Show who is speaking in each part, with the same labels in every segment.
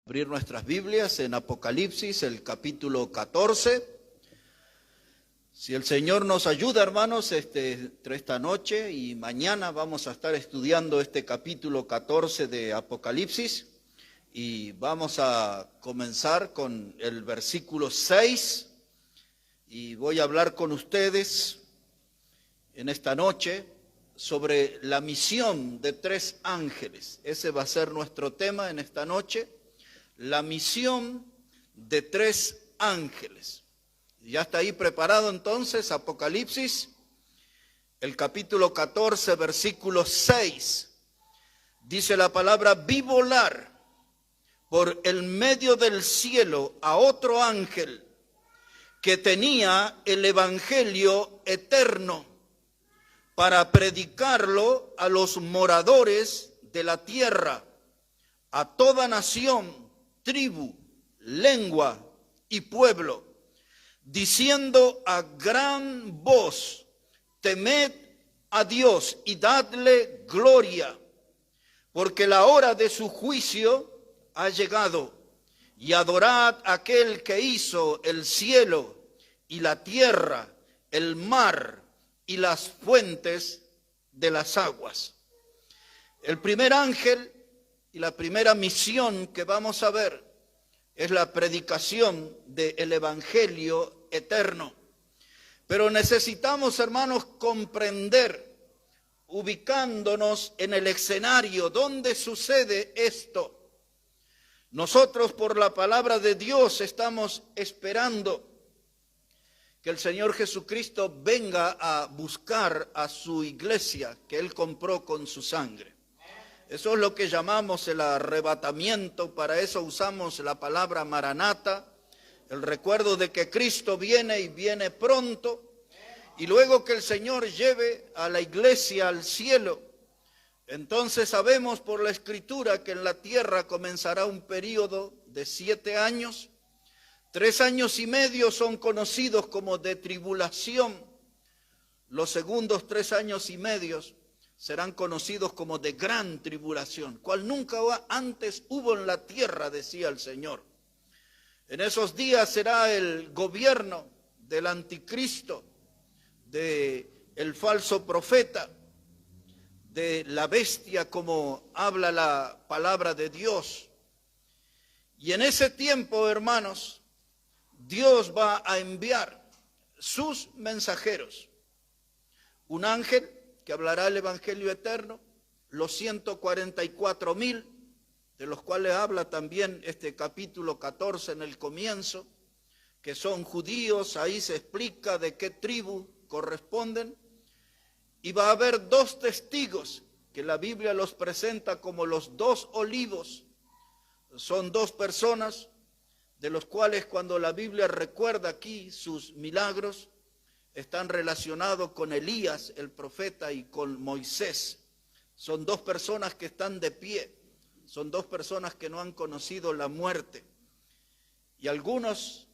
Speaker 1: Abrir nuestras Biblias en Apocalipsis, el capítulo 14. Si el Señor nos ayuda, hermanos, entre esta noche y mañana vamos a estar estudiando este capítulo 14 de Apocalipsis y vamos a comenzar con el versículo 6 y voy a hablar con ustedes en esta noche sobre la misión de tres ángeles. Ese va a ser nuestro tema en esta noche. La misión de tres ángeles. Ya está ahí preparado entonces Apocalipsis, el capítulo 14, versículo 6. Dice la palabra: vi volar por el medio del cielo a otro ángel que tenía el evangelio eterno para predicarlo a los moradores de la tierra, a toda nación, tribu, lengua y pueblo, diciendo a gran voz: temed a Dios y dadle gloria, porque la hora de su juicio ha llegado, y adorad a aquel que hizo el cielo y la tierra, el mar y las fuentes de las aguas. El primer ángel y la primera misión que vamos a ver es la predicación del evangelio eterno. Pero necesitamos, hermanos, comprender, ubicándonos en el escenario donde sucede esto. Nosotros, por la palabra de Dios, estamos esperando que el Señor Jesucristo venga a buscar a su iglesia que Él compró con su sangre. Eso es lo que llamamos el arrebatamiento. Para eso usamos la palabra maranata, el recuerdo de que Cristo viene y viene pronto, y luego que el Señor lleve a la iglesia al cielo, entonces sabemos por la Escritura que en la tierra comenzará un período de 7 años. 3 años y medio son conocidos como de tribulación. Los segundos 3 años y medio serán conocidos como de gran tribulación, cual nunca antes hubo en la tierra, decía el Señor. En esos días será el gobierno del anticristo, del falso profeta, de la bestia, como habla la palabra de Dios. Y en ese tiempo, hermanos, Dios va a enviar sus mensajeros, un ángel que hablará el evangelio eterno, los 144,000, de los cuales habla también este capítulo 14 en el comienzo, que son judíos. Ahí se explica de qué tribu corresponden, y va a haber 2 testigos, que la Biblia los presenta como los 2 olivos. Son 2 personas, de los cuales cuando la Biblia recuerda aquí sus milagros, están relacionados con Elías, el profeta, y con Moisés. Son 2 personas que están de pie, son 2 personas que no han conocido la muerte. Y algunos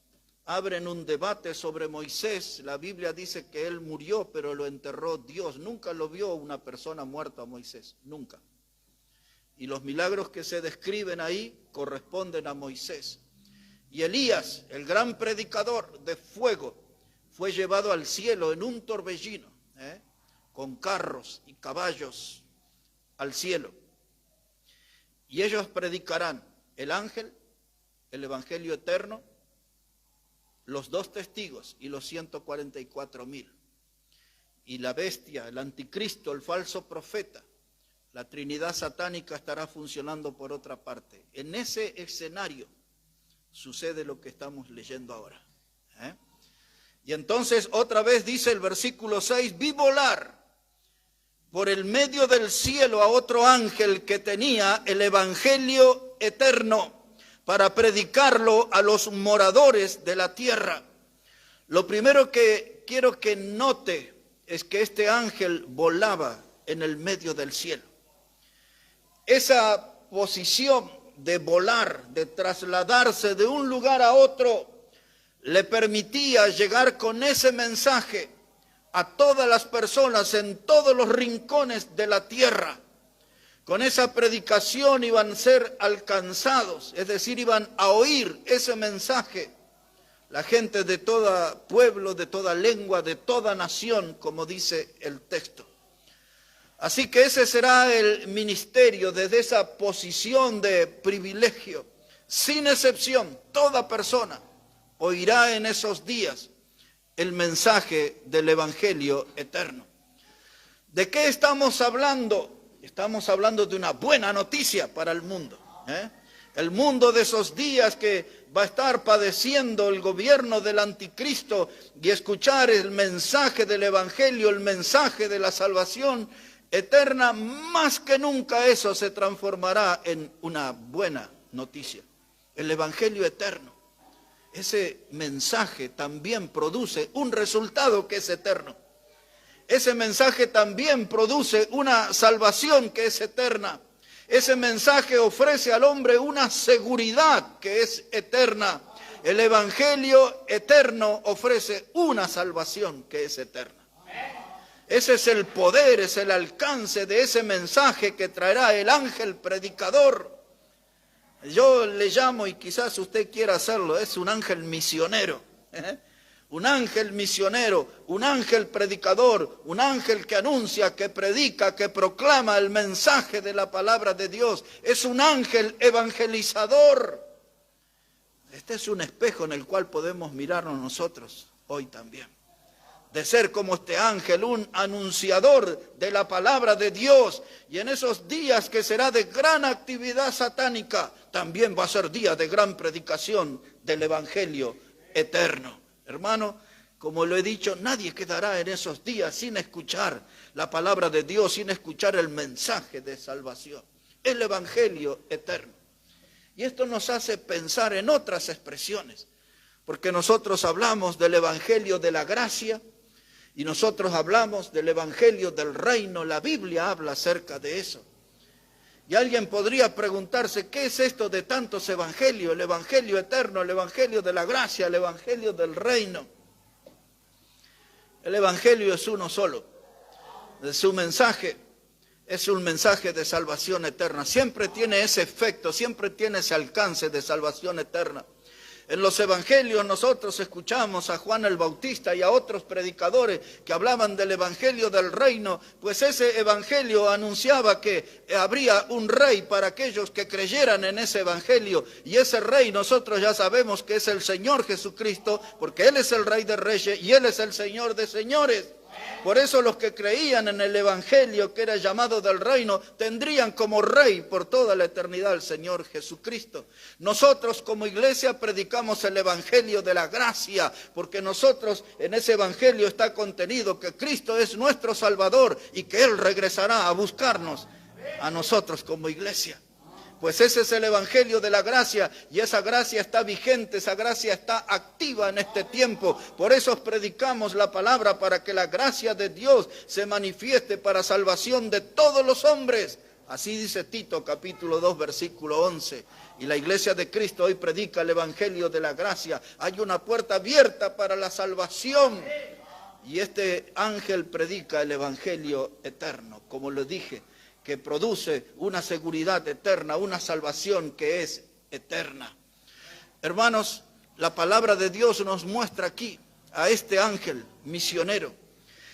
Speaker 1: abren un debate sobre Moisés. La Biblia dice que él murió, pero lo enterró Dios. Nunca lo vio una persona muerta a Moisés, nunca. Y los milagros que se describen ahí corresponden a Moisés. Y Elías, el gran predicador de fuego, fue llevado al cielo en un torbellino, con carros y caballos al cielo. Y ellos predicarán el ángel, el evangelio eterno, los 2 testigos y los 144,000. Y la bestia, el anticristo, el falso profeta, la trinidad satánica estará funcionando por otra parte. En ese escenario sucede lo que estamos leyendo ahora. Y entonces otra vez dice el versículo 6, vi volar por el medio del cielo a otro ángel que tenía el evangelio eterno para predicarlo a los moradores de la tierra. Lo primero que quiero que note es que este ángel volaba en el medio del cielo. Esa posición de volar, de trasladarse de un lugar a otro, le permitía llegar con ese mensaje a todas las personas en todos los rincones de la tierra. Con esa predicación iban a ser alcanzados, es decir, iban a oír ese mensaje la gente de todo pueblo, de toda lengua, de toda nación, como dice el texto. Así que ese será el ministerio desde esa posición de privilegio. Sin excepción, toda persona oirá en esos días el mensaje del Evangelio eterno. ¿De qué estamos hablando? Estamos hablando de una buena noticia para el mundo. El mundo de esos días que va a estar padeciendo el gobierno del anticristo y escuchar el mensaje del Evangelio, el mensaje de la salvación eterna, más que nunca eso se transformará en una buena noticia. El Evangelio eterno, ese mensaje también produce un resultado que es eterno. Ese mensaje también produce una salvación que es eterna. Ese mensaje ofrece al hombre una seguridad que es eterna. El Evangelio eterno ofrece una salvación que es eterna. Ese es el poder, es el alcance de ese mensaje que traerá el ángel predicador. Yo le llamo, y quizás usted quiera hacerlo, es un ángel misionero. Un ángel misionero, un ángel predicador, un ángel que anuncia, que predica, que proclama el mensaje de la palabra de Dios. Es un ángel evangelizador. Este es un espejo en el cual podemos mirarnos nosotros hoy también. De ser como este ángel, un anunciador de la palabra de Dios. Y en esos días que será de gran actividad satánica, también va a ser día de gran predicación del Evangelio eterno. Hermano, como lo he dicho, nadie quedará en esos días sin escuchar la palabra de Dios, sin escuchar el mensaje de salvación, el Evangelio eterno. Y esto nos hace pensar en otras expresiones, porque nosotros hablamos del Evangelio de la gracia y nosotros hablamos del Evangelio del reino. La Biblia habla acerca de eso. Y alguien podría preguntarse, ¿qué es esto de tantos evangelios? El Evangelio eterno, el Evangelio de la gracia, el Evangelio del reino. El Evangelio es uno solo. Su mensaje es un mensaje de salvación eterna. Siempre tiene ese efecto, siempre tiene ese alcance de salvación eterna. En los evangelios nosotros escuchamos a Juan el Bautista y a otros predicadores que hablaban del evangelio del reino, pues ese evangelio anunciaba que habría un rey para aquellos que creyeran en ese evangelio. Y ese rey nosotros ya sabemos que es el Señor Jesucristo, porque Él es el Rey de Reyes y Él es el Señor de Señores. Por eso los que creían en el evangelio que era llamado del reino, tendrían como rey por toda la eternidad al Señor Jesucristo. Nosotros como iglesia predicamos el evangelio de la gracia, porque nosotros en ese evangelio está contenido que Cristo es nuestro Salvador y que Él regresará a buscarnos a nosotros como iglesia. Pues ese es el evangelio de la gracia, y esa gracia está vigente, esa gracia está activa en este tiempo. Por eso predicamos la palabra, para que la gracia de Dios se manifieste para salvación de todos los hombres. Así dice Tito capítulo 2 versículo 11. Y la iglesia de Cristo hoy predica el evangelio de la gracia. Hay una puerta abierta para la salvación. Y este ángel predica el evangelio eterno, como lo dije, que produce una seguridad eterna, una salvación que es eterna. Hermanos, la palabra de Dios nos muestra aquí a este ángel misionero.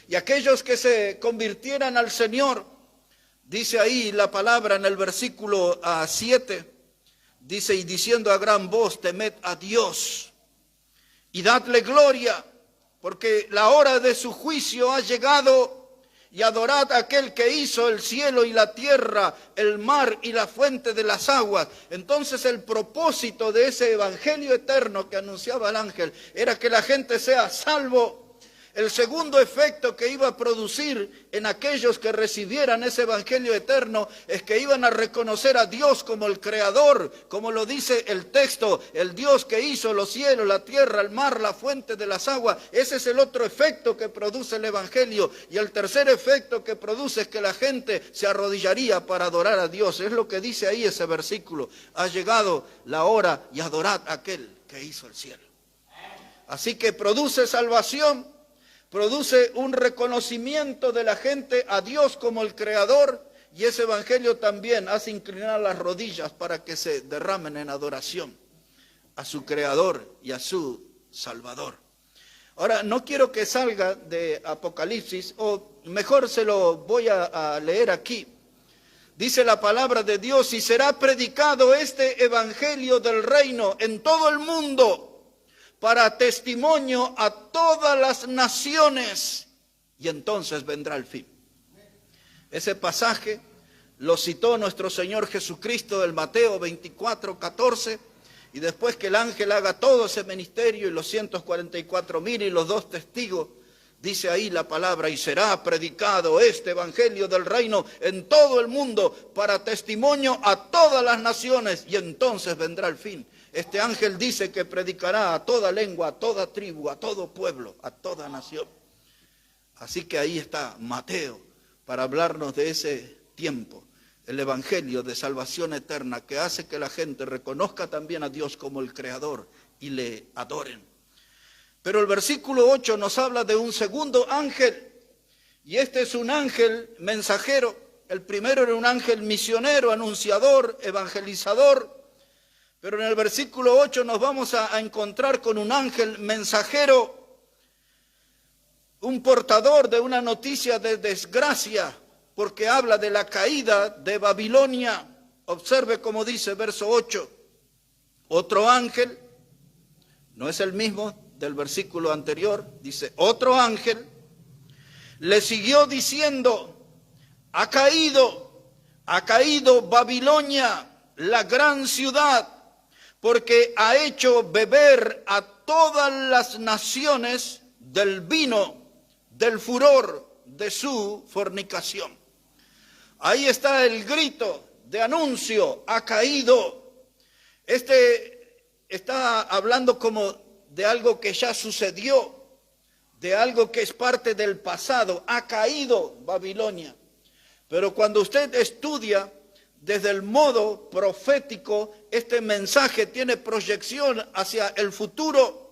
Speaker 1: Y aquellos que se convirtieran al Señor, dice ahí la palabra en el versículo 7, dice, y diciendo a gran voz, temed a Dios y dadle gloria, porque la hora de su juicio ha llegado. Y adorad a aquel que hizo el cielo y la tierra, el mar y la fuente de las aguas. Entonces el propósito de ese evangelio eterno que anunciaba el ángel era que la gente sea salvo. El segundo efecto que iba a producir en aquellos que recibieran ese evangelio eterno es que iban a reconocer a Dios como el creador, como lo dice el texto, el Dios que hizo los cielos, la tierra, el mar, la fuente de las aguas. Ese es el otro efecto que produce el evangelio. Y el tercer efecto que produce es que la gente se arrodillaría para adorar a Dios. Es lo que dice ahí ese versículo. Ha llegado la hora y adorad a aquel que hizo el cielo. Así que produce salvación, produce un reconocimiento de la gente a Dios como el creador, y ese evangelio también hace inclinar las rodillas para que se derramen en adoración a su Creador y a su Salvador. Ahora, no quiero que salga de Apocalipsis, o mejor se lo voy a leer aquí. Dice la palabra de Dios: y será predicado este evangelio del reino en todo el mundo para testimonio a todas las naciones, y entonces vendrá el fin. Ese pasaje lo citó nuestro Señor Jesucristo del Mateo 24:14, y después que el ángel haga todo ese ministerio y los 144,000 y los 2 testigos, dice ahí la palabra: y será predicado este evangelio del reino en todo el mundo para testimonio a todas las naciones, y entonces vendrá el fin. Este ángel dice que predicará a toda lengua, a toda tribu, a todo pueblo, a toda nación. Así que ahí está Mateo para hablarnos de ese tiempo, el evangelio de salvación eterna que hace que la gente reconozca también a Dios como el Creador y le adoren. Pero el versículo 8 nos habla de un segundo ángel, y este es un ángel mensajero. El primero era un ángel misionero, anunciador, evangelizador, pero en el versículo 8 nos vamos a encontrar con un ángel mensajero, un portador de una noticia de desgracia, porque habla de la caída de Babilonia. Observe cómo dice verso 8. Otro ángel, no es el mismo del versículo anterior, dice: otro ángel le siguió diciendo: ha caído Babilonia, la gran ciudad, porque ha hecho beber a todas las naciones del vino del furor de su fornicación. Ahí está el grito de anuncio: ha caído. Está hablando como de algo que ya sucedió, de algo que es parte del pasado. Ha caído Babilonia. Pero cuando usted estudia desde el modo profético, este mensaje tiene proyección hacia el futuro.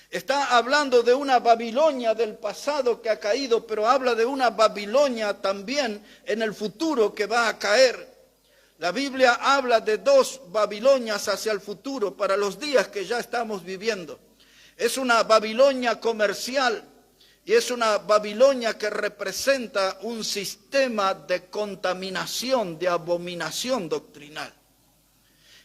Speaker 1: Está hablando de una Babilonia del pasado que ha caído, pero habla de una Babilonia también en el futuro que va a caer. La Biblia habla de 2 Babilonias hacia el futuro, para los días que ya estamos viviendo. Es una Babilonia comercial y es una Babilonia que representa un sistema de contaminación, de abominación doctrinal.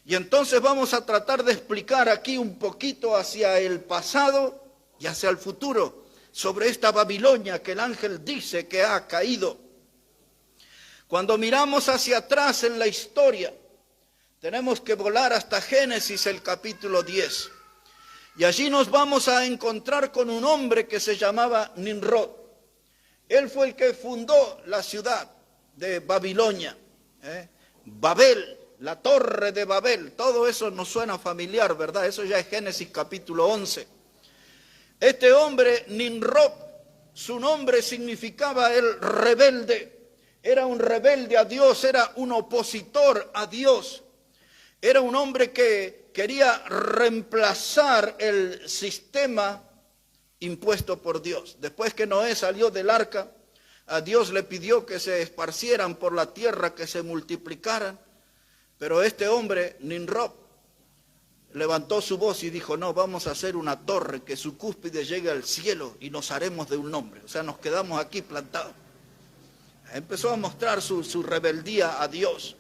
Speaker 1: Y entonces vamos a tratar de explicar aquí un poquito hacia el pasado y hacia el futuro sobre esta Babilonia que el ángel dice que ha caído. Cuando miramos hacia atrás en la historia, tenemos que volar hasta Génesis, el capítulo 10. Y allí nos vamos a encontrar con un hombre que se llamaba Nimrod. Él fue el que fundó la ciudad de Babilonia, Babel, la torre de Babel. Todo eso nos suena familiar, ¿verdad? Eso ya es Génesis capítulo 11. Este hombre, Nimrod, su nombre significaba el rebelde. Era un rebelde a Dios, era un opositor a Dios. Era un hombre que quería reemplazar el sistema impuesto por Dios. Después que Noé salió del arca, a Dios le pidió que se esparcieran por la tierra, que se multiplicaran. Pero este hombre, Nimrod, levantó su voz y dijo: no, vamos a hacer una torre que su cúspide llegue al cielo y nos haremos de un nombre. O sea, nos quedamos aquí plantados. Empezó a mostrar su rebeldía a Dios.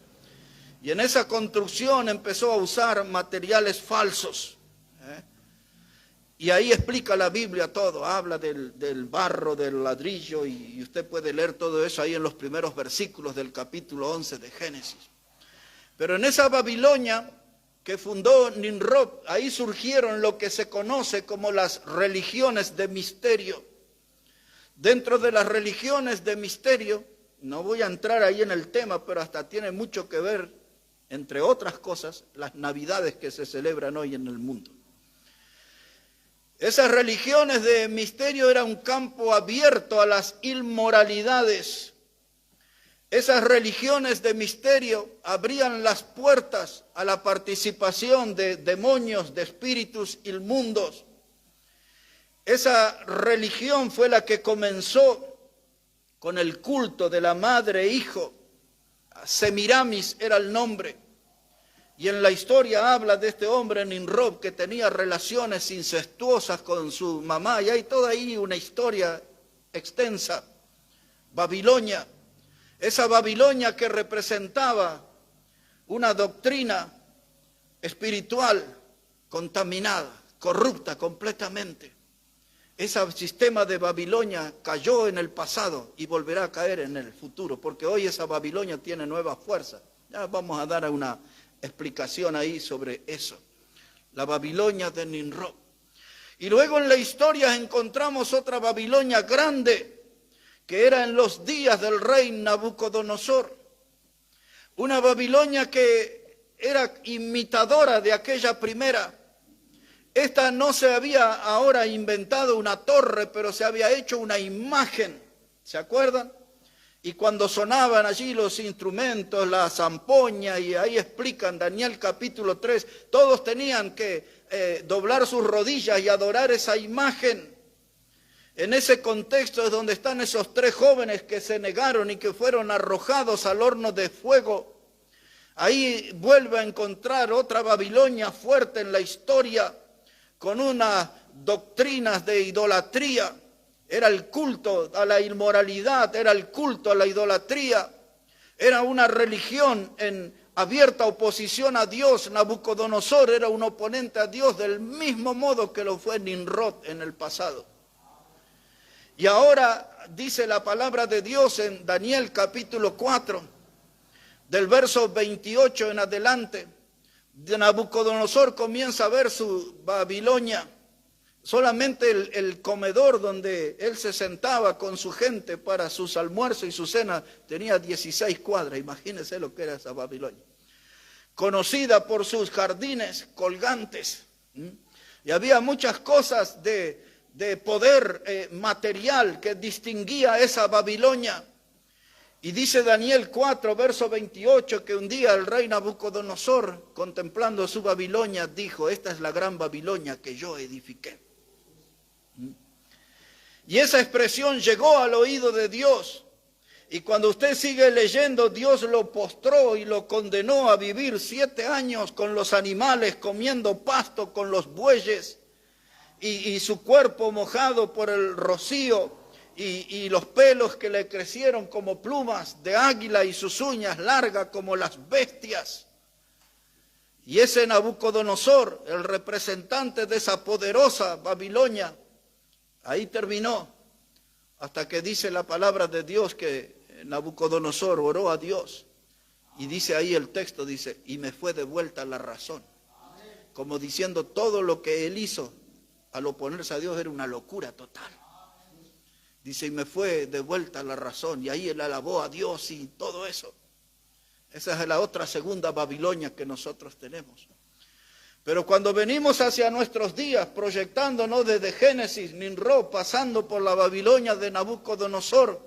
Speaker 1: Y en esa construcción empezó a usar materiales falsos. Y ahí explica la Biblia todo. Habla del barro, del ladrillo, y usted puede leer todo eso ahí en los primeros versículos del capítulo 11 de Génesis. Pero en esa Babilonia que fundó Nimrod, ahí surgieron lo que se conoce como las religiones de misterio. Dentro de las religiones de misterio, no voy a entrar ahí en el tema, pero hasta tiene mucho que ver, entre otras cosas, las navidades que se celebran hoy en el mundo. Esas religiones de misterio eran un campo abierto a las inmoralidades. Esas religiones de misterio abrían las puertas a la participación de demonios, de espíritus inmundos. Esa religión fue la que comenzó con el culto de la madre e hijo. Semiramis era el nombre. Y en la historia habla de este hombre Nimrod que tenía relaciones incestuosas con su mamá. Y hay toda ahí una historia extensa. Babilonia. Esa Babilonia que representaba una doctrina espiritual contaminada, corrupta completamente. Ese sistema de Babilonia cayó en el pasado y volverá a caer en el futuro, porque hoy esa Babilonia tiene nuevas fuerzas. Ya vamos a dar una explicación ahí sobre eso. La Babilonia de Nimrod. Y luego en la historia encontramos otra Babilonia grande, que era en los días del rey Nabucodonosor. Una Babilonia que era imitadora de aquella primera. Esta no se había ahora inventado una torre, pero se había hecho una imagen, ¿se acuerdan? Y cuando sonaban allí los instrumentos, la zampoña, y ahí explican Daniel capítulo 3, todos tenían que doblar sus rodillas y adorar esa imagen. En ese contexto es donde están esos 3 jóvenes que se negaron y que fueron arrojados al horno de fuego. Ahí vuelve a encontrar otra Babilonia fuerte en la historia, con unas doctrinas de idolatría. Era el culto a la inmoralidad, era el culto a la idolatría. Era una religión en abierta oposición a Dios. Nabucodonosor era un oponente a Dios del mismo modo que lo fue Nimrod en el pasado. Y ahora dice la palabra de Dios en Daniel capítulo 4, del verso 28 en adelante. Nabucodonosor comienza a ver su Babilonia. Solamente el comedor donde él se sentaba con su gente para sus almuerzos y su cena tenía 16 cuadras. Imagínense lo que era esa Babilonia. Conocida por sus jardines colgantes. Y había muchas cosas de poder material que distinguía esa Babilonia. Y dice Daniel 4, verso 28, que un día el rey Nabucodonosor, contemplando su Babilonia, dijo: esta es la gran Babilonia que yo edifiqué. Y esa expresión llegó al oído de Dios. Y cuando usted sigue leyendo, Dios lo postró y lo condenó a vivir 7 años con los animales, comiendo pasto con los bueyes, y su cuerpo mojado por el rocío, y los pelos que le crecieron como plumas de águila, y sus uñas largas como las bestias. Y ese Nabucodonosor, el representante de esa poderosa Babilonia, ahí terminó, hasta que dice la palabra de Dios que Nabucodonosor oró a Dios. Y dice ahí el texto, dice: y me fue de vuelta la razón. Como diciendo, todo lo que él hizo al oponerse a Dios era una locura total. Dice: y me fue de vuelta la razón. Y ahí él alabó a Dios y todo eso. Esa es la otra segunda Babilonia que nosotros tenemos. Pero cuando venimos hacia nuestros días, proyectándonos desde Génesis, Nimrod, pasando por la Babilonia de Nabucodonosor,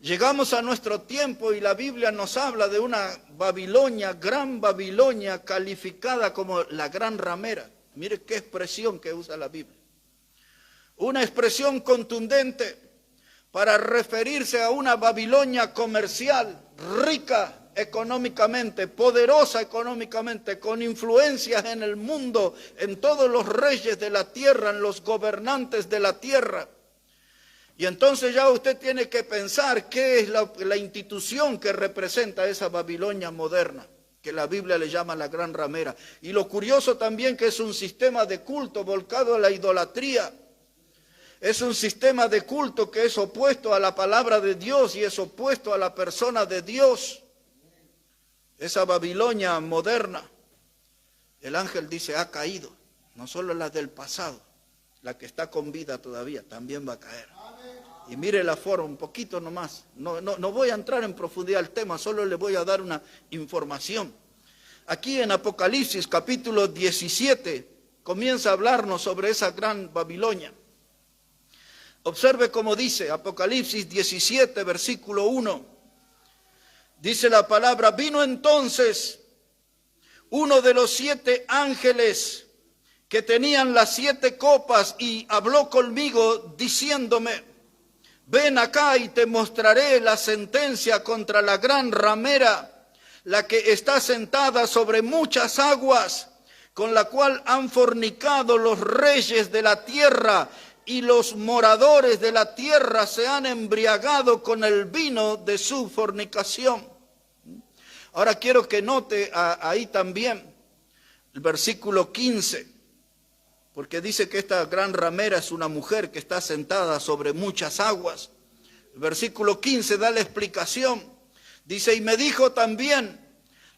Speaker 1: llegamos a nuestro tiempo y la Biblia nos habla de una Babilonia, gran Babilonia, calificada como la gran ramera. Mire qué expresión que usa la Biblia. Una expresión contundente para referirse a una Babilonia comercial, rica económicamente, poderosa económicamente, con influencias en el mundo, en todos los reyes de la tierra, en los gobernantes de la tierra. Y entonces ya usted tiene que pensar qué es la institución que representa esa Babilonia moderna, que la Biblia le llama la gran ramera. Y lo curioso también que es un sistema de culto volcado a la idolatría. Es un sistema de culto que es opuesto a la palabra de Dios y es opuesto a la persona de Dios. Esa Babilonia moderna, el ángel dice, ha caído. No solo la del pasado, la que está con vida todavía, también va a caer. Y mire la forma, un poquito nomás. No voy a entrar en profundidad al tema, solo le voy a dar una información. Aquí en Apocalipsis capítulo 17 comienza a hablarnos sobre esa gran Babilonia. Observe cómo dice Apocalipsis 17, versículo 1. Dice la palabra: vino entonces uno de los 7 ángeles que tenían las 7 copas y habló conmigo diciéndome: ven acá y te mostraré la sentencia contra la gran ramera, la que está sentada sobre muchas aguas, con la cual han fornicado los reyes de la tierra, y los moradores de la tierra se han embriagado con el vino de su fornicación. Ahora quiero que note ahí también el versículo 15, porque dice que esta gran ramera es una mujer que está sentada sobre muchas aguas. El versículo 15 da la explicación. Dice, y me dijo también,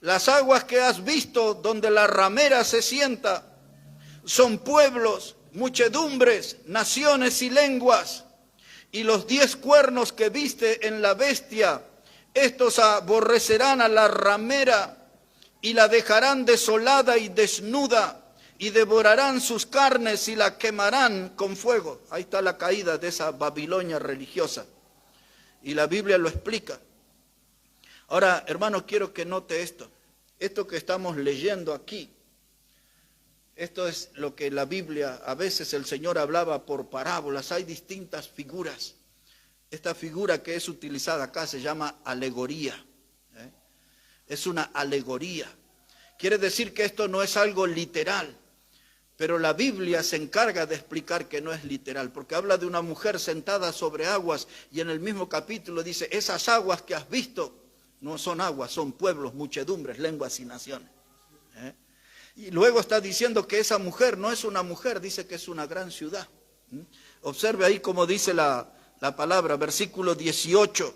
Speaker 1: las aguas que has visto donde la ramera se sienta son pueblos, muchedumbres, naciones y lenguas, y los 10 cuernos que viste en la bestia, estos aborrecerán a la ramera y la dejarán desolada y desnuda, y devorarán sus carnes y la quemarán con fuego. Ahí está la caída de esa Babilonia religiosa, y la Biblia lo explica. Ahora, hermanos, quiero que note esto que estamos leyendo aquí. Esto es lo que la Biblia, a veces el Señor hablaba por parábolas, hay distintas figuras. Esta figura que es utilizada acá se llama alegoría. Es una alegoría. Quiere decir que esto no es algo literal, pero la Biblia se encarga de explicar que no es literal, porque habla de una mujer sentada sobre aguas, y en el mismo capítulo dice, esas aguas que has visto no son aguas, son pueblos, muchedumbres, lenguas y naciones. Y luego está diciendo que esa mujer no es una mujer, dice que es una gran ciudad. Observe ahí como dice la palabra, versículo 18.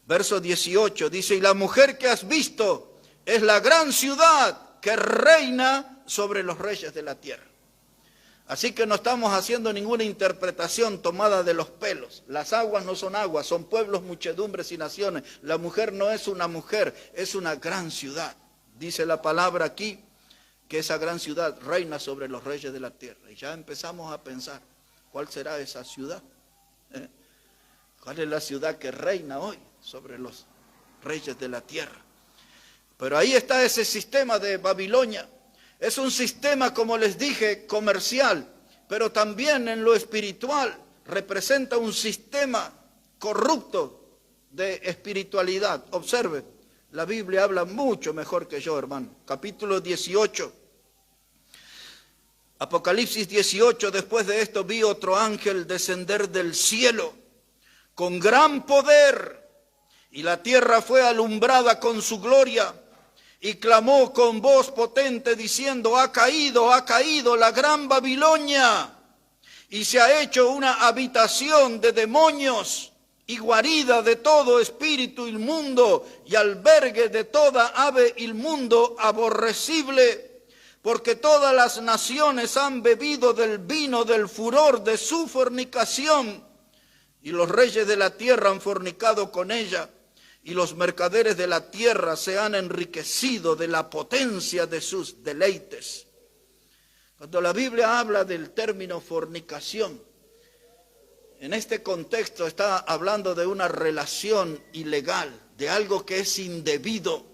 Speaker 1: Verso 18 dice, y la mujer que has visto es la gran ciudad que reina sobre los reyes de la tierra. Así que no estamos haciendo ninguna interpretación tomada de los pelos. Las aguas no son aguas, son pueblos, muchedumbres y naciones. La mujer no es una mujer, es una gran ciudad. Dice la palabra aquí que esa gran ciudad reina sobre los reyes de la tierra. Y ya empezamos a pensar, ¿cuál será esa ciudad? ¿Cuál es la ciudad que reina hoy sobre los reyes de la tierra? Pero ahí está ese sistema de Babilonia. Es un sistema, como les dije, comercial, pero también en lo espiritual representa un sistema corrupto de espiritualidad. Observe, la Biblia habla mucho mejor que yo, hermano. Capítulo 18. Apocalipsis 18, después de esto vi otro ángel descender del cielo con gran poder, y la tierra fue alumbrada con su gloria, y clamó con voz potente diciendo, ha caído la gran Babilonia, y se ha hecho una habitación de demonios, y guarida de todo espíritu inmundo, y albergue de toda ave inmundo aborrecible, porque todas las naciones han bebido del vino del furor de su fornicación, y los reyes de la tierra han fornicado con ella, y los mercaderes de la tierra se han enriquecido de la potencia de sus deleites. Cuando la Biblia habla del término fornicación, en este contexto está hablando de una relación ilegal, de algo que es indebido.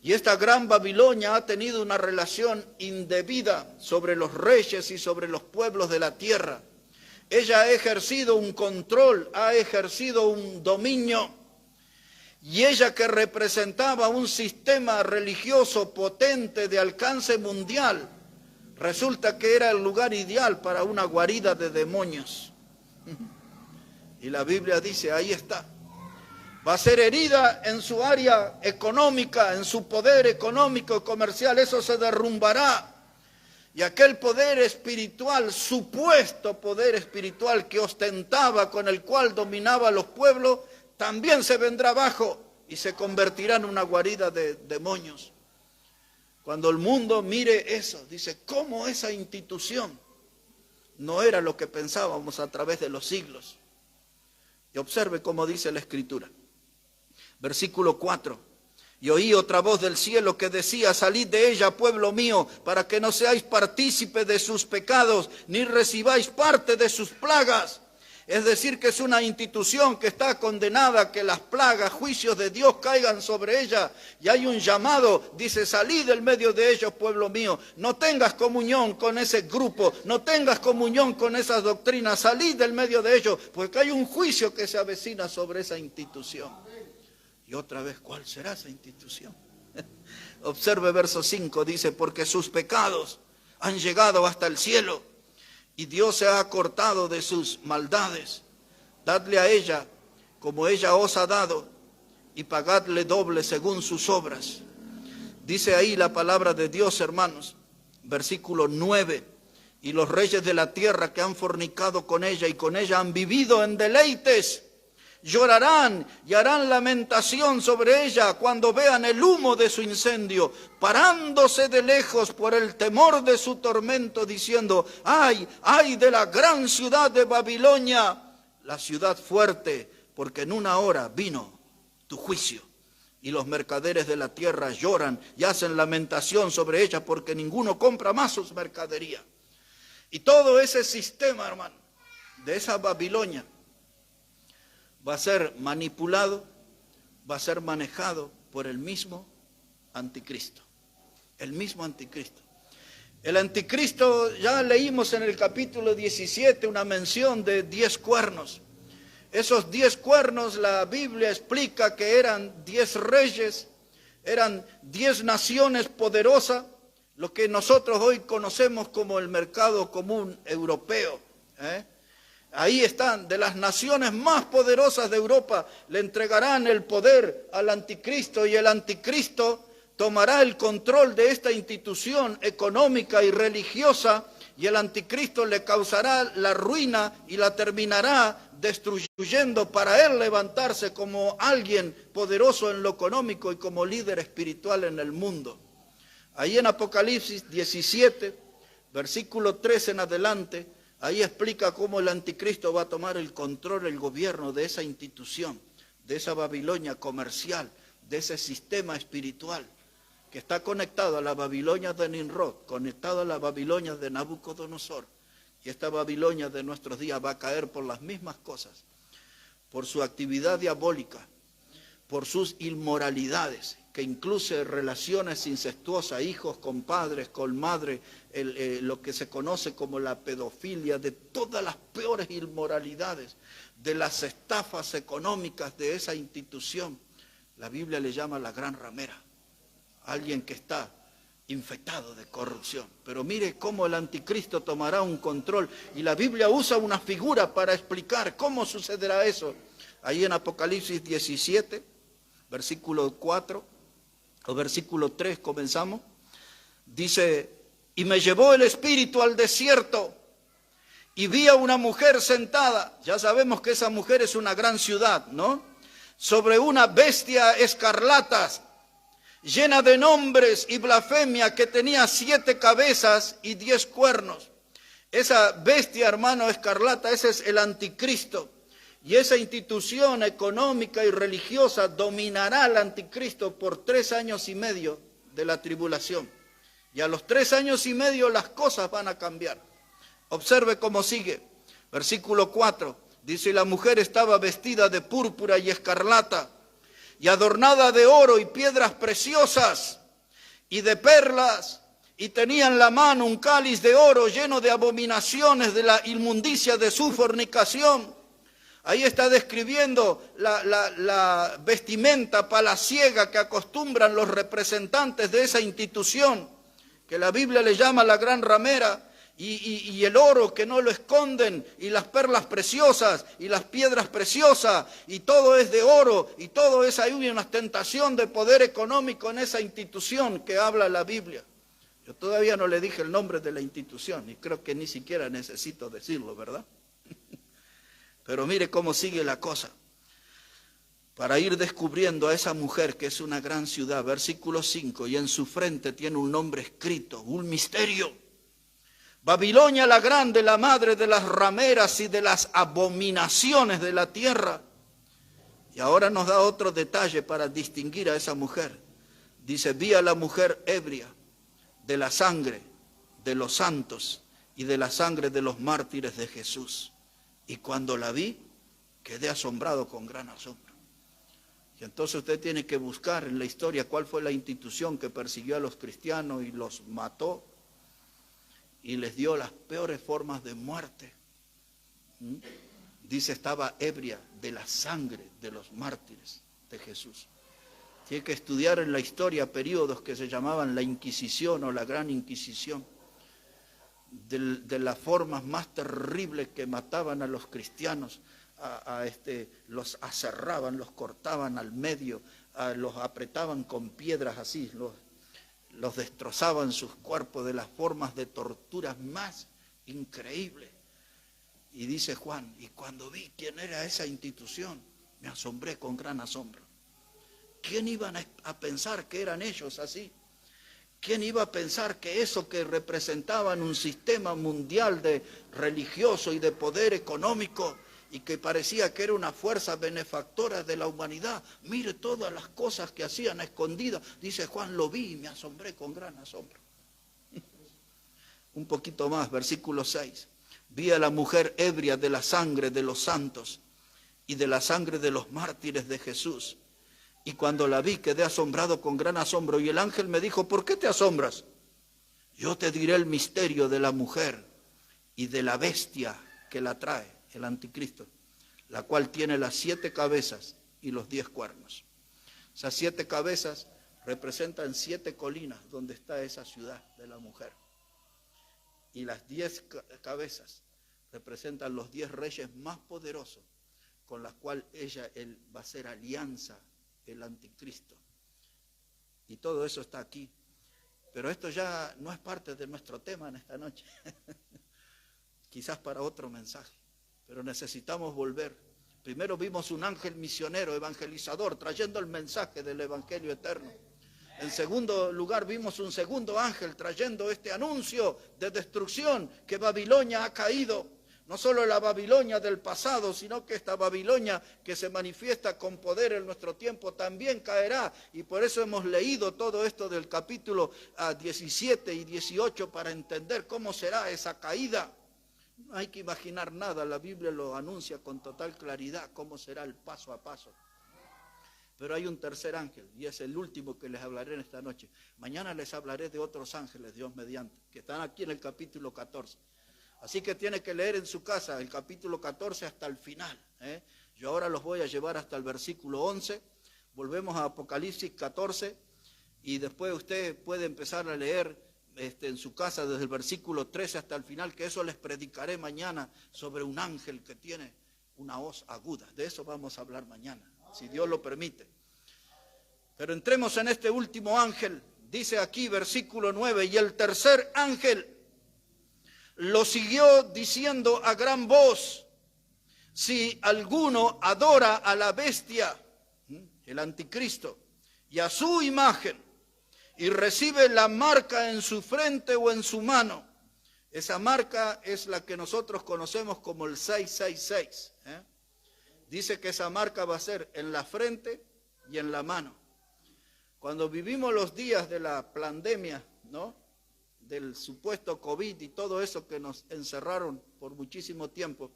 Speaker 1: Y esta gran Babilonia ha tenido una relación indebida sobre los reyes y sobre los pueblos de la tierra. Ella ha ejercido un control, ha ejercido un dominio. Y ella, que representaba un sistema religioso potente de alcance mundial, resulta que era el lugar ideal para una guarida de demonios. Y la Biblia dice, ahí está. Va a ser herida en su área económica, en su poder económico y comercial. Eso se derrumbará. Y aquel poder espiritual, supuesto poder espiritual que ostentaba, con el cual dominaba a los pueblos, también se vendrá abajo y se convertirá en una guarida de demonios. Cuando el mundo mire eso, dice, ¿cómo esa institución no era lo que pensábamos a través de los siglos? Y observe cómo dice la Escritura. Versículo 4. Y oí otra voz del cielo que decía, salid de ella, pueblo mío, para que no seáis partícipe de sus pecados, ni recibáis parte de sus plagas. Es decir, que es una institución que está condenada a que las plagas, juicios de Dios caigan sobre ella. Y hay un llamado, dice, salid del medio de ellos, pueblo mío. No tengas comunión con ese grupo, no tengas comunión con esas doctrinas, salid del medio de ellos, porque hay un juicio que se avecina sobre esa institución. Y otra vez, ¿cuál será esa institución? Observe verso 5, dice, porque sus pecados han llegado hasta el cielo, y Dios se ha acortado de sus maldades. Dadle a ella como ella os ha dado, y pagadle doble según sus obras. Dice ahí la palabra de Dios, hermanos, versículo 9, y los reyes de la tierra que han fornicado con ella y con ella han vivido en deleites, llorarán y harán lamentación sobre ella cuando vean el humo de su incendio, parándose de lejos por el temor de su tormento, diciendo, ay, ay de la gran ciudad de Babilonia, la ciudad fuerte, porque en una hora vino tu juicio. Y los mercaderes de la tierra lloran y hacen lamentación sobre ella, porque ninguno compra más sus mercaderías. Y todo ese sistema, hermano, de esa Babilonia, va a ser manipulado, va a ser manejado por el mismo anticristo. El mismo anticristo. El anticristo, ya leímos en el capítulo 17 una mención de 10 cuernos. Esos 10 cuernos, la Biblia explica que eran 10 reyes, eran 10 naciones poderosas, lo que nosotros hoy conocemos como el mercado común europeo, Ahí están, de las naciones más poderosas de Europa, le entregarán el poder al anticristo, y el anticristo tomará el control de esta institución económica y religiosa, y el anticristo le causará la ruina y la terminará destruyendo para él levantarse como alguien poderoso en lo económico y como líder espiritual en el mundo. Ahí en Apocalipsis 17, versículo 3 en adelante, ahí explica cómo el anticristo va a tomar el control, el gobierno de esa institución, de esa Babilonia comercial, de ese sistema espiritual que está conectado a la Babilonia de Nimrod, conectado a la Babilonia de Nabucodonosor. Y esta Babilonia de nuestros días va a caer por las mismas cosas, por su actividad diabólica, por sus inmoralidades, que incluye relaciones incestuosas, hijos con padres, con madres, lo que se conoce como la pedofilia, de todas las peores inmoralidades, de las estafas económicas de esa institución. La Biblia le llama la gran ramera, alguien que está infectado de corrupción. Pero mire cómo el anticristo tomará un control, y la Biblia usa una figura para explicar cómo sucederá eso. Ahí en Apocalipsis 17, versículo 4, o versículo 3 comenzamos, dice, y me llevó el Espíritu al desierto, y vi a una mujer sentada, ya sabemos que esa mujer es una gran ciudad, ¿no? Sobre una bestia escarlata, llena de nombres y blasfemia, que tenía 7 cabezas y 10 cuernos. Esa bestia, hermano, escarlata, ese es el anticristo. Y esa institución económica y religiosa dominará al anticristo por 3 años y medio de la tribulación. Y a los 3 años y medio las cosas van a cambiar. Observe cómo sigue. Versículo 4. Dice, la mujer estaba vestida de púrpura y escarlata, y adornada de oro y piedras preciosas, y de perlas, y tenía en la mano un cáliz de oro lleno de abominaciones de la inmundicia de su fornicación. Ahí está describiendo la vestimenta palaciega que acostumbran los representantes de esa institución, que la Biblia le llama la gran ramera, y el oro que no lo esconden, y las perlas preciosas, y las piedras preciosas, y todo es de oro, y todo es ahí una ostentación de poder económico en esa institución que habla la Biblia. Yo todavía no le dije el nombre de la institución, y creo que ni siquiera necesito decirlo, ¿verdad? Pero mire cómo sigue la cosa, para ir descubriendo a esa mujer que es una gran ciudad. Versículo 5, y en su frente tiene un nombre escrito, un misterio. Babilonia la grande, la madre de las rameras y de las abominaciones de la tierra. Y ahora nos da otro detalle para distinguir a esa mujer. Dice, vi a la mujer ebria de la sangre de los santos y de la sangre de los mártires de Jesús. y cuando la vi, quedé asombrado con gran asombro. Y entonces usted tiene que buscar en la historia cuál fue la institución que persiguió a los cristianos y los mató y les dio las peores formas de muerte. Dice, estaba ebria de la sangre de los mártires de Jesús. Tiene que estudiar en la historia periodos que se llamaban la Inquisición o la Gran Inquisición, de las formas más terribles que mataban a los cristianos, los aserraban, los cortaban al medio, los apretaban con piedras así, los destrozaban sus cuerpos de las formas de torturas más increíbles. Y dice Juan, y cuando vi quién era esa institución, me asombré con gran asombro. ¿Quién iba a pensar que eran ellos así? ¿Quién iba a pensar que eso que representaban un sistema mundial de religioso y de poder económico y que parecía que era una fuerza benefactora de la humanidad? Mire todas las cosas que hacían a escondidas. Dice Juan, lo vi y me asombré con gran asombro. Un poquito más, versículo 6. Vi a la mujer ebria de la sangre de los santos y de la sangre de los mártires de Jesús. Y cuando la vi quedé asombrado con gran asombro. Y el ángel me dijo, ¿por qué te asombras? Yo te diré el misterio de la mujer y de la bestia que la trae, el anticristo, la cual tiene las 7 cabezas y los 10 cuernos. Esas 7 cabezas representan 7 colinas donde está esa ciudad de la mujer. Y las 10 cabezas representan los 10 reyes más poderosos con los cuales él va a hacer alianza, el anticristo. Y todo eso está aquí. Pero esto ya no es parte de nuestro tema en esta noche. Quizás para otro mensaje. Pero necesitamos volver. Primero vimos un ángel misionero, evangelizador, trayendo el mensaje del evangelio eterno. En segundo lugar vimos un segundo ángel trayendo este anuncio de destrucción, que Babilonia ha caído. No solo la Babilonia del pasado, sino que esta Babilonia que se manifiesta con poder en nuestro tiempo también caerá. Y por eso hemos leído todo esto del capítulo 17 y 18 para entender cómo será esa caída. No hay que imaginar nada, la Biblia lo anuncia con total claridad cómo será el paso a paso. Pero hay un tercer ángel y es el último que les hablaré en esta noche. Mañana les hablaré de otros ángeles, Dios mediante, que están aquí en el capítulo 14. Así que tiene que leer en su casa el capítulo 14 hasta el final. Yo ahora los voy a llevar hasta el versículo 11. Volvemos a Apocalipsis 14 y después usted puede empezar a leer en su casa desde el versículo 13 hasta el final, que eso les predicaré mañana sobre un ángel que tiene una hoz aguda. De eso vamos a hablar mañana, si Dios lo permite. Pero entremos en este último ángel. Dice aquí versículo 9, y el tercer ángel lo siguió diciendo a gran voz, si alguno adora a la bestia, el anticristo, y a su imagen, y recibe la marca en su frente o en su mano, esa marca es la que nosotros conocemos como el 666. Dice que esa marca va a ser en la frente y en la mano. Cuando vivimos los días de la pandemia, ¿no?, del supuesto COVID y todo eso que nos encerraron por muchísimo tiempo,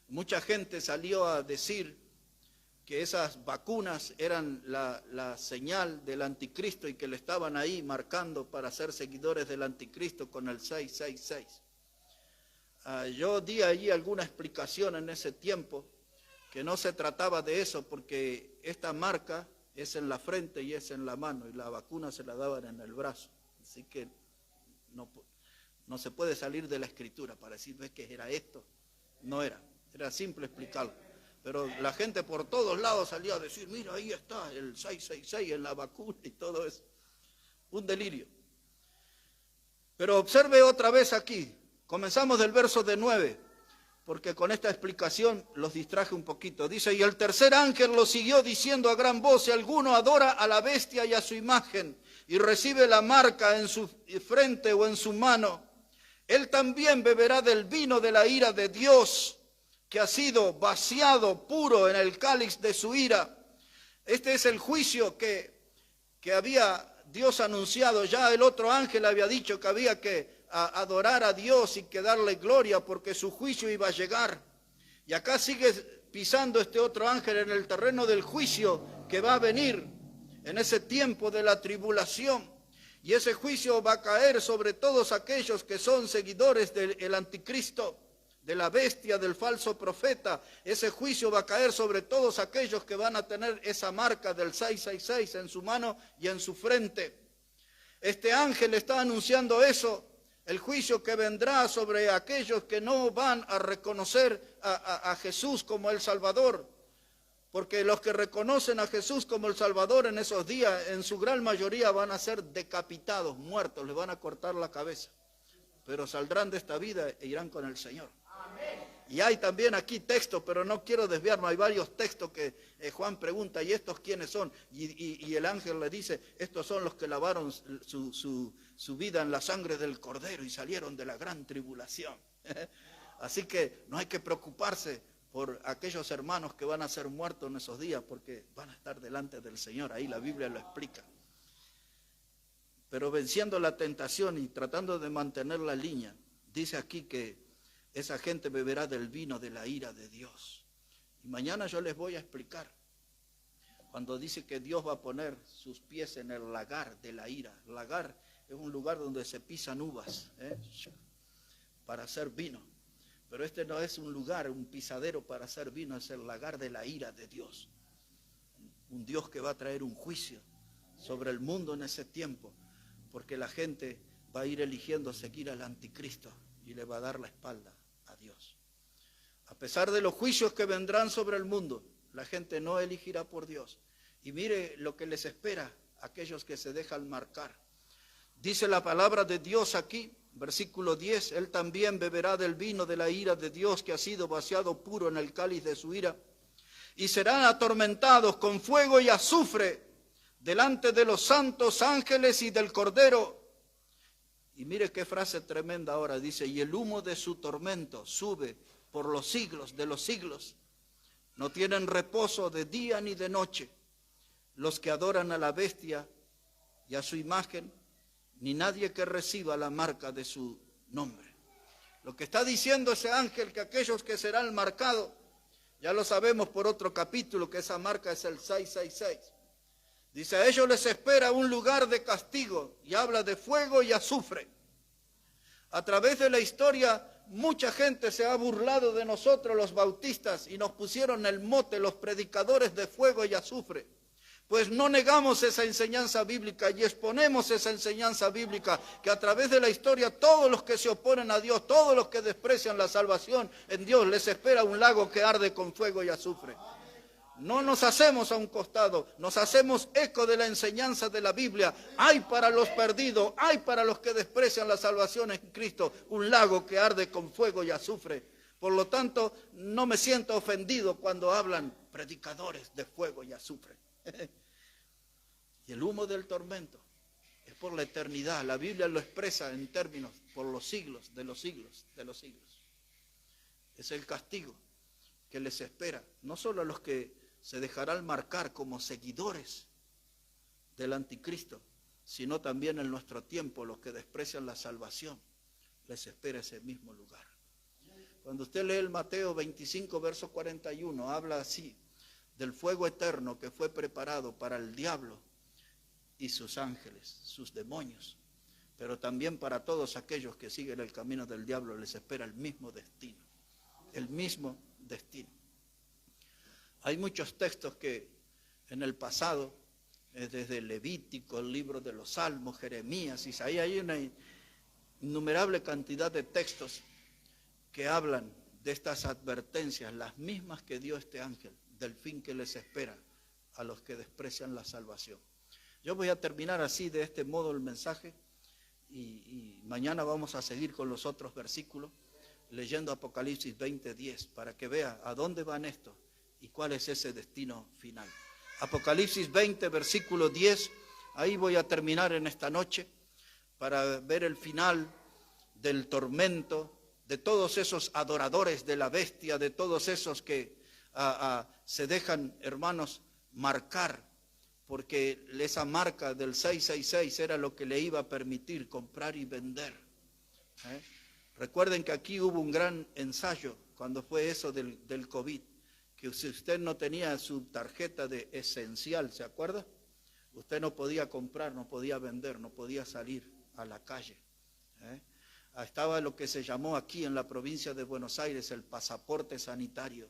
Speaker 1: mucha gente salió a decir que esas vacunas eran la señal del anticristo y que le estaban ahí marcando para ser seguidores del anticristo con el 666. Yo di allí alguna explicación en ese tiempo, que no se trataba de eso, porque esta marca es en la frente y es en la mano, y la vacuna se la daban en el brazo. Así que no se puede salir de la escritura para decir, ¿ves que era esto? No era simple explicarlo. Pero la gente por todos lados salía a decir, mira, ahí está el 666 en la vacuna y todo eso. Un delirio. Pero observe otra vez aquí, comenzamos del verso de 9, porque con esta explicación los distraje un poquito. Dice, y el tercer ángel lo siguió diciendo a gran voz, si alguno adora a la bestia y a su imagen, y recibe la marca en su frente o en su mano, él también beberá del vino de la ira de Dios, que ha sido vaciado puro en el cáliz de su ira. Este es el juicio que había Dios anunciado. Ya el otro ángel había dicho que había que a adorar a Dios y que darle gloria, porque su juicio iba a llegar. Y acá sigue pisando este otro ángel en el terreno del juicio que va a venir en ese tiempo de la tribulación. Y ese juicio va a caer sobre todos aquellos que son seguidores del anticristo, de la bestia, del falso profeta. Ese juicio va a caer sobre todos aquellos que van a tener esa marca del 666 en su mano y en su frente. Este ángel está anunciando eso, el juicio que vendrá sobre aquellos que no van a reconocer a Jesús como el Salvador. Porque los que reconocen a Jesús como el Salvador en esos días, en su gran mayoría van a ser decapitados, muertos, les van a cortar la cabeza. Pero saldrán de esta vida e irán con el Señor. Amén. Y hay también aquí textos, pero no quiero desviarme, hay varios textos que Juan pregunta, ¿y estos quiénes son? Y el ángel le dice, estos son los que lavaron su vida en la sangre del Cordero y salieron de la gran tribulación. Así que no hay que preocuparse por aquellos hermanos que van a ser muertos en esos días, porque van a estar delante del Señor, ahí la Biblia lo explica. Pero venciendo la tentación y tratando de mantener la línea, dice aquí que esa gente beberá del vino de la ira de Dios. Y mañana yo les voy a explicar, cuando dice que Dios va a poner sus pies en el lagar de la ira. El lagar es un lugar donde se pisan uvas, para hacer vino. Pero este no es un lugar, un pisadero para hacer vino, es el lagar de la ira de Dios. Un Dios que va a traer un juicio sobre el mundo en ese tiempo, porque la gente va a ir eligiendo seguir al anticristo y le va a dar la espalda a Dios. A pesar de los juicios que vendrán sobre el mundo, la gente no elegirá por Dios. Y mire lo que les espera a aquellos que se dejan marcar. Dice la palabra de Dios aquí, versículo 10, él también beberá del vino de la ira de Dios que ha sido vaciado puro en el cáliz de su ira, y serán atormentados con fuego y azufre delante de los santos ángeles y del Cordero. Y mire qué frase tremenda ahora, dice, y el humo de su tormento sube por los siglos de los siglos. No tienen reposo de día ni de noche los que adoran a la bestia y a su imagen, ni nadie que reciba la marca de su nombre. Lo que está diciendo ese ángel, que aquellos que serán marcados, ya lo sabemos por otro capítulo, que esa marca es el 666. Dice, a ellos les espera un lugar de castigo, y habla de fuego y azufre. A través de la historia, mucha gente se ha burlado de nosotros los bautistas, y nos pusieron el mote, los predicadores de fuego y azufre. Pues no negamos esa enseñanza bíblica y exponemos esa enseñanza bíblica, que a través de la historia todos los que se oponen a Dios, todos los que desprecian la salvación en Dios, les espera un lago que arde con fuego y azufre. No nos hacemos a un costado, nos hacemos eco de la enseñanza de la Biblia. Hay para los perdidos, hay para los que desprecian la salvación en Cristo, un lago que arde con fuego y azufre. Por lo tanto, no me siento ofendido cuando hablan predicadores de fuego y azufre. Y el humo del tormento es por la eternidad. La Biblia lo expresa en términos por los siglos, de los siglos, de los siglos. Es el castigo que les espera, no solo a los que se dejarán marcar como seguidores del anticristo, sino también en nuestro tiempo los que desprecian la salvación, les espera ese mismo lugar. Cuando usted lee el Mateo 25, verso 41, habla así, del fuego eterno que fue preparado para el diablo y sus ángeles, sus demonios, pero también para todos aquellos que siguen el camino del diablo les espera el mismo destino, el mismo destino. Hay muchos textos que en el pasado, desde Levítico, el libro de los Salmos, Jeremías, Isaías, hay una innumerable cantidad de textos que hablan de estas advertencias, las mismas que dio este ángel, del fin que les espera a los que desprecian la salvación. Yo voy a terminar así, de este modo, el mensaje, y mañana vamos a seguir con los otros versículos, leyendo Apocalipsis 20:10, para que vea a dónde van estos y cuál es ese destino final. Apocalipsis 20, versículo 10, ahí voy a terminar en esta noche, para ver el final del tormento, de todos esos adoradores de la bestia, de todos esos que se dejan, hermanos, marcar, porque esa marca del 666 era lo que le iba a permitir comprar y vender. ¿eh? Recuerden que aquí hubo un gran ensayo cuando fue eso del COVID, que si usted no tenía su tarjeta de esencial, ¿se acuerda? Usted no podía comprar, no podía vender, no podía salir a la calle. Estaba lo que se llamó aquí en la provincia de Buenos Aires el pasaporte sanitario.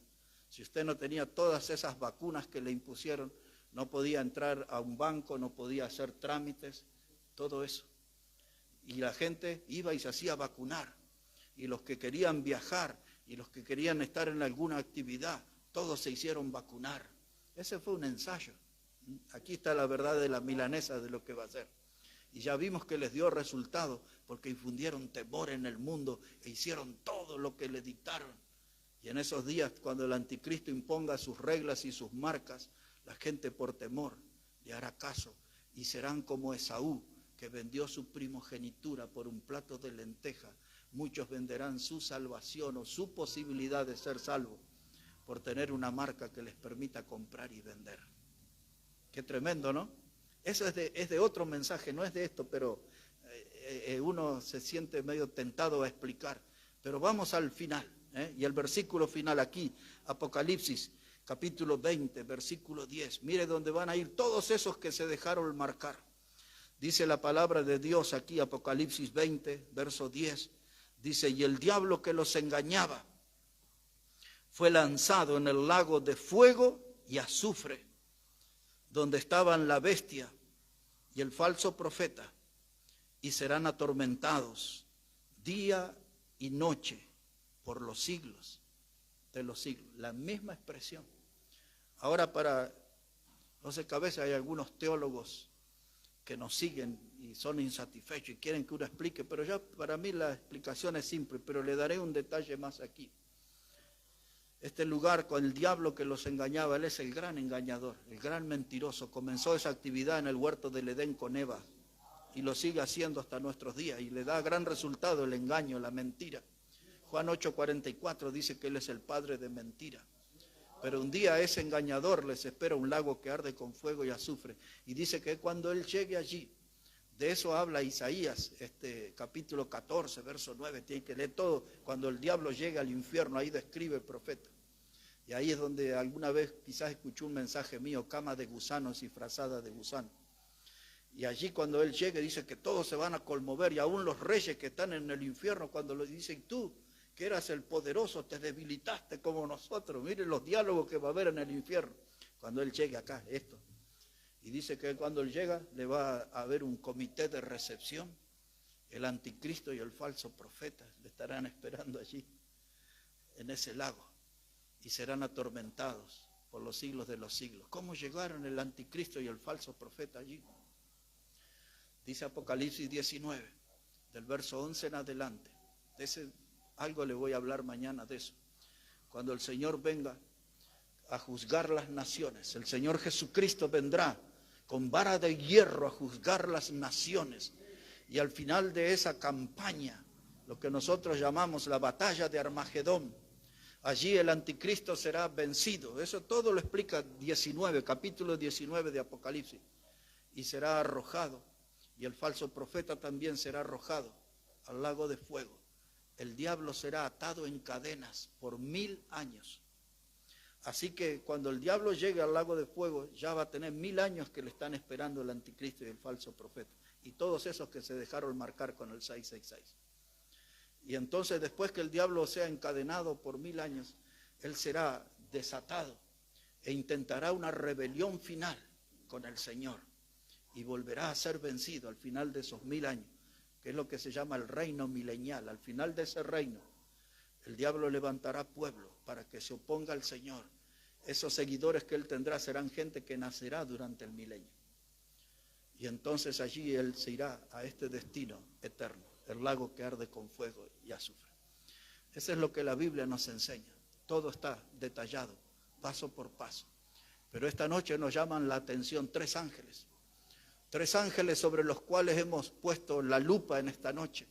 Speaker 1: Si usted no tenía todas esas vacunas que le impusieron, no podía entrar a un banco, no podía hacer trámites, todo eso. Y la gente iba y se hacía vacunar. Y los que querían viajar y los que querían estar en alguna actividad, todos se hicieron vacunar. Ese fue un ensayo. Aquí está la verdad de la milanesa de lo que va a ser. Y ya vimos que les dio resultado porque infundieron temor en el mundo e hicieron todo lo que le dictaron. Y en esos días, cuando el anticristo imponga sus reglas y sus marcas, la gente por temor le hará caso y serán como Esaú, que vendió su primogenitura por un plato de lenteja. Muchos venderán su salvación o su posibilidad de ser salvos por tener una marca que les permita comprar y vender. Qué tremendo, ¿no? Eso es de otro mensaje, no es de esto, pero uno se siente medio tentado a explicar. Pero vamos al final, y el versículo final aquí, Apocalipsis, capítulo 20, versículo 10. Mire dónde van a ir todos esos que se dejaron marcar. Dice la palabra de Dios aquí, Apocalipsis 20, verso 10. Dice, y el diablo que los engañaba fue lanzado en el lago de fuego y azufre, donde estaban la bestia y el falso profeta, y serán atormentados día y noche por los siglos de los siglos. La misma expresión. Ahora no sé, a veces hay algunos teólogos que nos siguen y son insatisfechos y quieren que uno explique, pero ya para mí la explicación es simple, pero le daré un detalle más aquí. Este lugar con el diablo que los engañaba, él es el gran engañador, el gran mentiroso. Comenzó esa actividad en el huerto del Edén con Eva y lo sigue haciendo hasta nuestros días y le da gran resultado el engaño, la mentira. Juan 8:44 dice que él es el padre de mentira. Pero un día a ese engañador les espera un lago que arde con fuego y azufre. Y dice que cuando él llegue allí, de eso habla Isaías, capítulo 14, verso 9, tiene que leer todo. Cuando el diablo llega al infierno, ahí describe el profeta. Y ahí es donde alguna vez quizás escuchó un mensaje mío, cama de gusanos y frazada de gusano. Y allí cuando él llegue dice que todos se van a conmover y aún los reyes que están en el infierno cuando le dicen tú, que eras el poderoso, te debilitaste como nosotros. Miren los diálogos que va a haber en el infierno cuando él llegue acá, esto. Y dice que cuando él llega le va a haber un comité de recepción. El anticristo y el falso profeta le estarán esperando allí, en ese lago, y serán atormentados por los siglos de los siglos. ¿Cómo llegaron el anticristo y el falso profeta allí? Dice Apocalipsis 19, del verso 11 en adelante. Algo le voy a hablar mañana de eso. Cuando el Señor venga a juzgar las naciones, el Señor Jesucristo vendrá con vara de hierro a juzgar las naciones. Y al final de esa campaña, lo que nosotros llamamos la batalla de Armagedón, allí el anticristo será vencido. Eso todo lo explica capítulo 19 de Apocalipsis. Y será arrojado, y el falso profeta también será arrojado al lago de fuego. El diablo será atado en cadenas por 1000 años. Así que cuando el diablo llegue al lago de fuego, ya va a tener 1000 años que le están esperando el anticristo y el falso profeta. Y todos esos que se dejaron marcar con el 666. Y entonces después que el diablo sea encadenado por 1000 años, él será desatado e intentará una rebelión final con el Señor. Y volverá a ser vencido al final de esos 1000 años, que es lo que se llama el reino milenial. Al final de ese reino, el diablo levantará pueblo para que se oponga al Señor. Esos seguidores que él tendrá serán gente que nacerá durante el milenio. Y entonces allí él se irá a este destino eterno, el lago que arde con fuego y azufre. Eso es lo que la Biblia nos enseña. Todo está detallado, paso por paso. Pero esta noche nos llaman la atención 3 ángeles. 3 ángeles sobre los cuales hemos puesto la lupa en esta noche.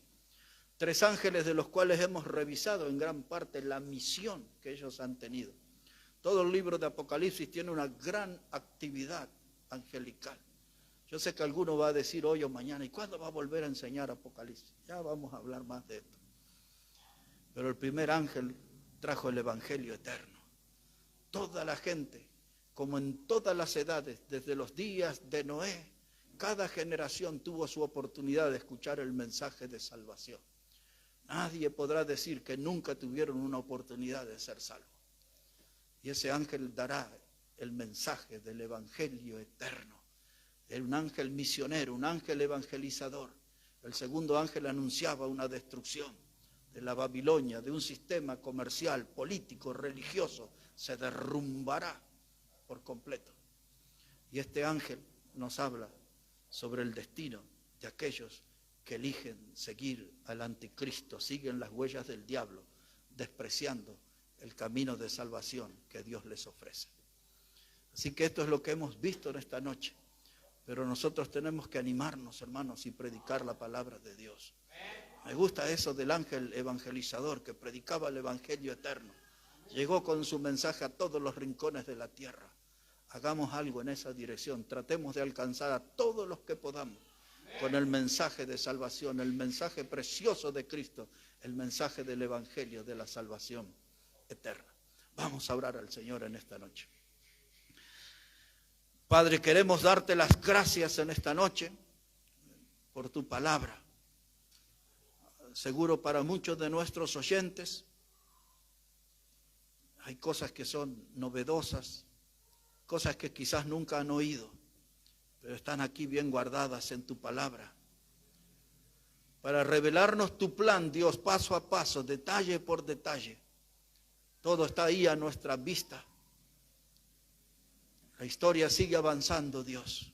Speaker 1: 3 ángeles de los cuales hemos revisado en gran parte la misión que ellos han tenido. Todo el libro de Apocalipsis tiene una gran actividad angelical. Yo sé que alguno va a decir hoy o mañana, ¿y cuándo va a volver a enseñar Apocalipsis? Ya vamos a hablar más de esto. Pero el primer ángel trajo el evangelio eterno. Toda la gente, como en todas las edades, desde los días de Noé, cada generación tuvo su oportunidad de escuchar el mensaje de salvación. Nadie podrá decir que nunca tuvieron una oportunidad de ser salvos. Y ese ángel dará el mensaje del evangelio eterno. Era un ángel misionero, un ángel evangelizador. El segundo ángel anunciaba una destrucción de la Babilonia, de un sistema comercial, político, religioso. Se derrumbará por completo. Y este ángel nos habla sobre el destino de aquellos que eligen seguir al anticristo, siguen las huellas del diablo, despreciando el camino de salvación que Dios les ofrece. Así que esto es lo que hemos visto en esta noche. Pero nosotros tenemos que animarnos, hermanos, y predicar la palabra de Dios. Me gusta eso del ángel evangelizador que predicaba el evangelio eterno. Llegó con su mensaje a todos los rincones de la tierra. Hagamos algo en esa dirección. Tratemos de alcanzar a todos los que podamos con el mensaje de salvación, el mensaje precioso de Cristo, el mensaje del evangelio de la salvación eterna. Vamos a orar al Señor en esta noche. Padre, queremos darte las gracias en esta noche por tu palabra. Seguro para muchos de nuestros oyentes hay cosas que son novedosas, cosas que quizás nunca han oído, pero están aquí bien guardadas en tu palabra. Para revelarnos tu plan, Dios, paso a paso, detalle por detalle. Todo está ahí a nuestra vista. La historia sigue avanzando, Dios.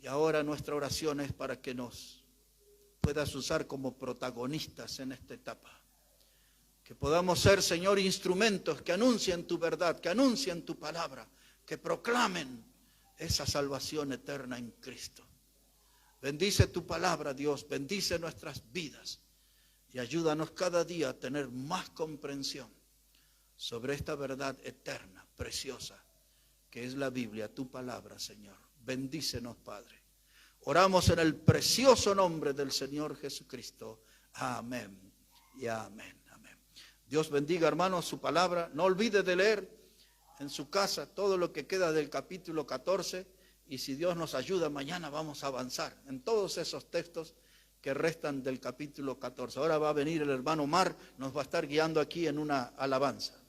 Speaker 1: Y ahora nuestra oración es para que nos puedas usar como protagonistas en esta etapa. Que podamos ser, Señor, instrumentos que anuncien tu verdad, que anuncien tu palabra, que proclamen esa salvación eterna en Cristo. Bendice tu palabra, Dios, bendice nuestras vidas y ayúdanos cada día a tener más comprensión sobre esta verdad eterna, preciosa, que es la Biblia, tu palabra, Señor. Bendícenos, Padre. Oramos en el precioso nombre del Señor Jesucristo. Amén y amén. Amén. Dios bendiga, hermanos, su palabra. No olvide de leer en su casa todo lo que queda del capítulo 14. Y si Dios nos ayuda, mañana vamos a avanzar en todos esos textos que restan del capítulo 14. Ahora va a venir el hermano Omar, nos va a estar guiando aquí en una alabanza.